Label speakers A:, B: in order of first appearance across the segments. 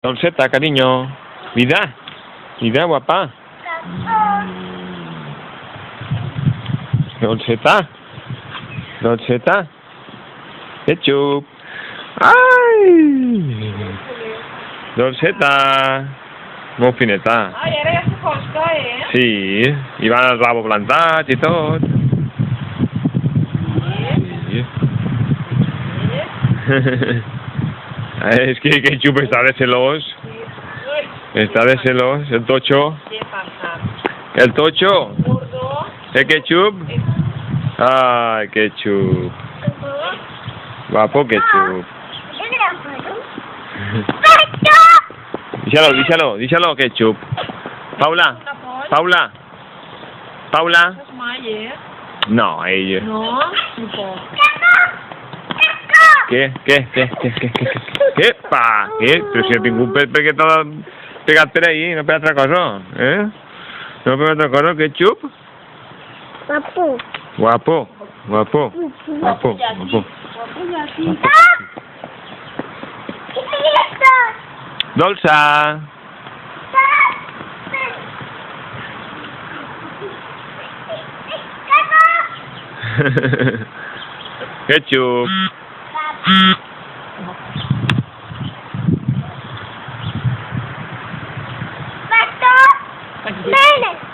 A: Dolceta, cariño. Vida. Vida, guapa. Dolceta. Dolceta. Ketchup. Ai! Dolceta. Molt fineta.
B: Ai, ara ja s'acosta,
A: Sí, i van al lavabo plantat i tot. Sí. Es que Ketchup está de celos. Está de celos, el tocho. El tocho. ¿El Ketchup? Ay, Ketchup. Guapo Ketchup. Díselo, Ketchup. Paula. Paula. No, ella.
B: No?
A: ¿Qué? ¿Qué? Pa? ¿Qué? Pero si he vingut perquè t'ha pegat per ahí, no per altra cosa, No per altra cosa, Ketchup? Guapo. Dolça. Ketchup.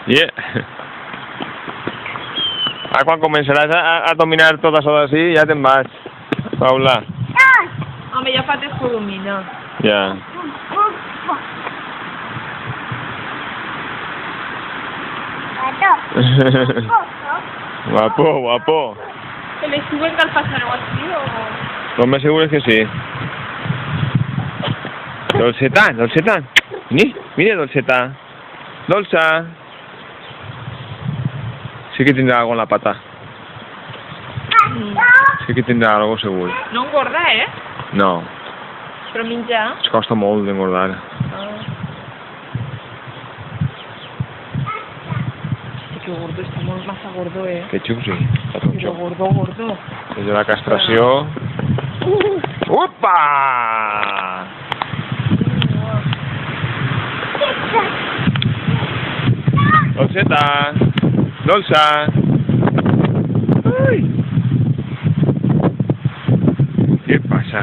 A: Yeah. Quan començaràs a dominar tot això d'ací, ja te'n vas, Paula.
B: Home, ja fa temps que ho domina.
A: Ja. Guapo.
B: ¿Se le sube el pasareo así o...?
A: Lo más seguro es que sí. Dolceta. Mire, Dolceta. Dolça. Sí que tindrà algo en la pata. Sí que tindrà algo segur.
B: No engorda,
A: No.
B: Però menjar...
A: Es costa molt d'engordar.
B: Que gordo, está molt massa gordo,
A: Ketchup sí.
B: Però gordo.
A: Des de la castració... Upa! Dolceta. Dolça. Ai. ¿Qué pasa?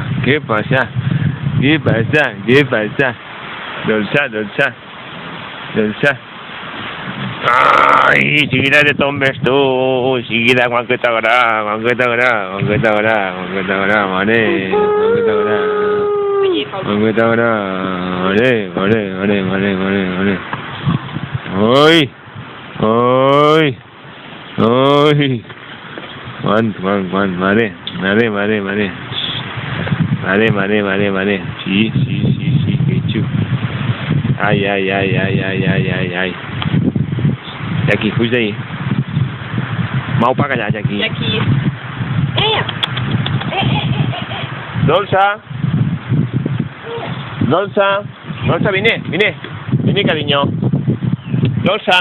A: Dolça. Ai, seguida de tombes tu, seguida quan que t'agrada, mare. Oi. Quan, mare. Sí, Ketchup. Ai. Jackie, fuig d'ahí. Mau pa callar, Jackie.
B: Jackie.
A: Dolça, vine, cariño. Dolça.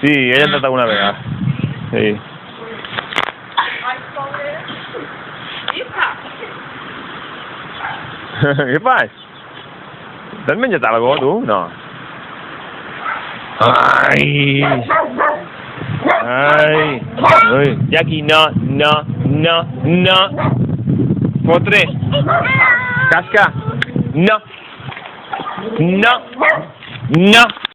A: Sí, ella ha entrat alguna vegada. Sí. Què fas? T'has menjat algo, tu? No. Ai. Jackie, no. Fotre. Casca. No.